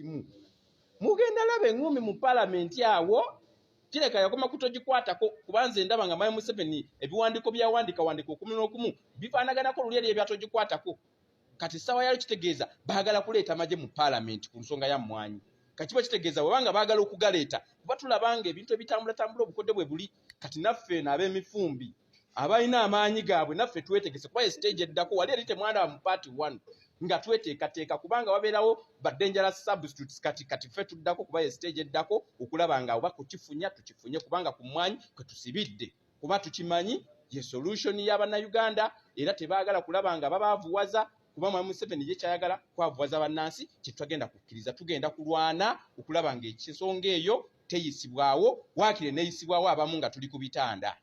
kimu mugenda labe ngumi mu parliament yawo kireka yakoma kutogikwatako kubanze ndaba nga Mayi Museveni ebiwandiko byawandika wandika okumu n'okumu bifaanaganako luli eri ebyatogikwatako kati sawa yali kitegeeza baagala kuleeta maje mu parliament ku nsonga ya mmwanyi kati bakitegeeza wabanga baagala okugaleeta kuba tulabanga ebintu ebitambula obukodde bwe buli kati naffe n'ab'emifumbi abalina amaanyi gaabwe naffe twetegese kuba stage eddako wali eri temwana mu party 1 nga tweteekateeka kubanga wabeerawo ba dangerous substitutes kati ffe tuddako kuba stage eddako okulaba nga oba kukifunya tukifunye kubanga ku mmwanyi kwe tusibidde kuba tukimanyi ye solution y'Abannayuganda era tebaagala kulaba nga babaavuwaza kuba Mayi Museveni ye kyayagala kwavuwaza bannansi kye twagenda kukkiriza tugenda kulwana okulaba nga ekisonga eyo teyisibwawo waakire neeyisibwawo abamu nga tuli ku bitanda